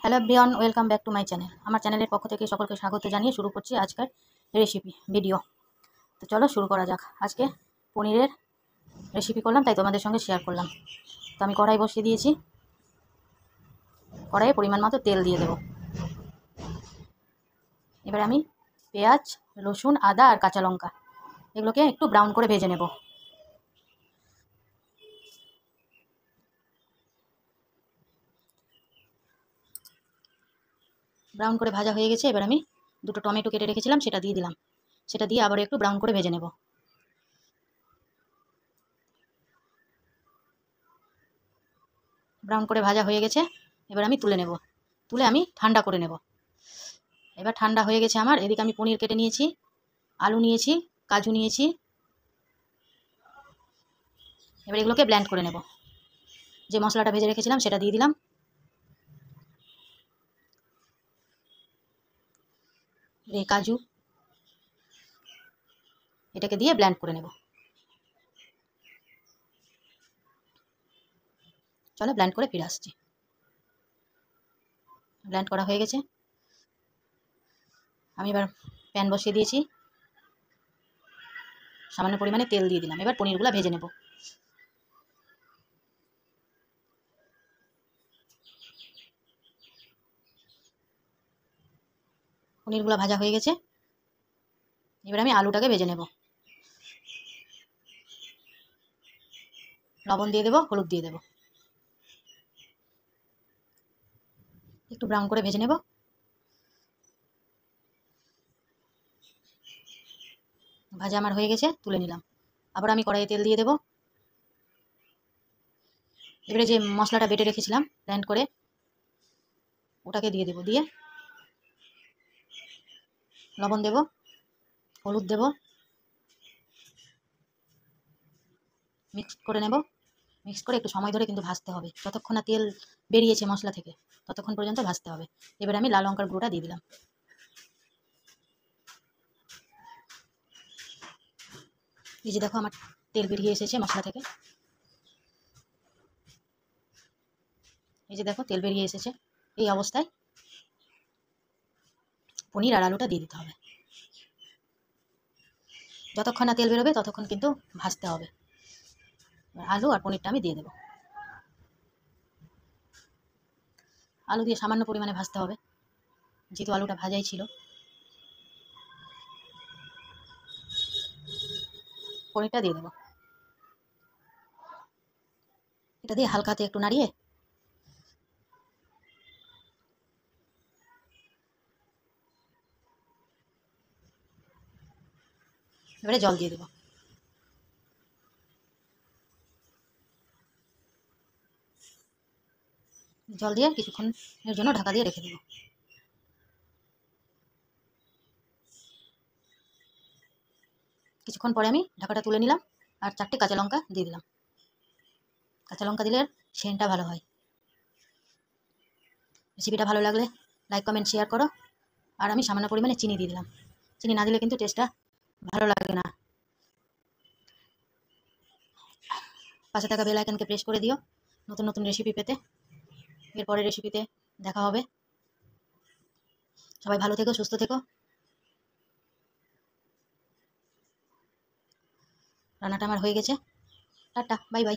Hello everyone, welcome back to my channel. আমার চ্যানেলের পক্ষ থেকে সকলকে স্বাগত জানিয়ে শুরু করছি আজকের রেসিপি ভিডিও। তো চলো শুরু করা যাক। আজকে পনিরের রেসিপি করলাম, তাই তোমাদের সঙ্গে শেয়ার করলাম। তো আমি কড়াই বসিয়ে দিয়েছি। কড়াইয়ে পরিমাণ মতো তেল দিয়ে দেবো। এবার আমি পেঁয়াজ, রসুন, আদা আর কাঁচা লঙ্কা এগুলোকে একটু ব্রাউন করে ভেজে নেব। ব্রাউন করে ভাজা হয়ে গেছে। এবার আমি দুটো টমেটো কেটে রেখেছিলাম, সেটা দিয়ে দিলাম। সেটা দিয়ে আবার একটু ব্রাউন করে ভেজে নেব। ব্রাউন করে ভাজা হয়ে গেছে। এবার আমি তুলে নেব। তুলে আমি ঠান্ডা করে নেব। এবার ঠান্ডা হয়ে গেছে আমার। এদিকে আমি পনির কেটে নিয়েছি, আলু নিয়েছি, কাজু নিয়েছি। এবার এগুলোকে ব্লেন্ড করে নেব। যে মশলাটা ভেজে রেখেছিলাম সেটা দিয়ে দিলাম। কাজু এটাকে দিয়ে ব্লেন্ড করে নেব। চলো ব্লেন্ড করে ফিরে আসছি। ব্লেন্ড করা হয়ে গেছে। আমি এবার প্যান বসিয়ে দিয়েছি, সামান্য পরিমাণে তেল দিয়ে দিলাম। এবার পনিরগুলো ভেজে নেব। পনিরগুলো ভাজা হয়ে গেছে। এবার আমি আলুটাকে ভেজে নেব। লবণ দিয়ে দেবো, হলুদ দিয়ে দেবো, একটু ব্রাউন করে ভেজে নেব। ভাজা আমার হয়ে গেছে, তুলে নিলাম। আবার আমি কড়াইয়ে তেল দিয়ে দেবো। এবারে যে মশলাটা বেটে রেখেছিলাম ব্লেন্ড করে, ওটাকে দিয়ে দেবো। দিয়ে লবণ দেব, হলুদ দেব, মিক্স করে নেব। মিক্স করে একটু সময় ধরে কিন্তু ভাজতে হবে। যতক্ষণ না তেল বেরিয়েছে মশলা থেকে ততক্ষণ পর্যন্ত ভাজতে হবে। এবার আমি লাল লঙ্কার গুঁড়োটা দিয়ে দিলাম। এই যে দেখো আমার তেল বেরিয়ে এসেছে মশলা থেকে। এই যে দেখো তেল বেরিয়ে এসেছে। এই অবস্থায় পনির আর আলুটা দিয়ে দিতে হবে। যতক্ষণ না তেল বেরোবে ততক্ষণ কিন্তু ভাজতে হবে। আলু আর পনিরটা আমি দিয়ে দেবো। আলু দিয়ে সামান্য পরিমাণে ভাজতে হবে, যেহেতু আলুটা ভাজাই ছিল। পনিরটা দিয়ে দেবো। এটা দিয়ে হালকাতে একটু নাড়িয়ে এবারে জল দিয়ে দেবো। জল দিয়ে কিছুক্ষণের জন্য ঢাকা দিয়ে রেখে দেবো। কিছুক্ষণ পরে আমি ঢাকাটা তুলে নিলাম আর 4টে কাঁচা লঙ্কা দিয়ে দিলাম। কাঁচা লঙ্কা দিলে সেন্টটা ভালো হয়। রেসিপিটা ভালো লাগলে লাইক, কমেন্ট, শেয়ার করো। আর আমি সামান্য পরিমাণে চিনি দিয়ে দিলাম। চিনি না দিলে কিন্তু টেস্টটা ভালো লাগে না। পাশে থাকা বেল আইকনকে প্রেস করে দিও নতুন নতুন রেসিপি পেতে। এরপরের রেসিপিতে দেখা হবে। সবাই ভালো থেকো, সুস্থ থেকো। রান্নাটা আমার হয়ে গেছে। Tata, bye bye.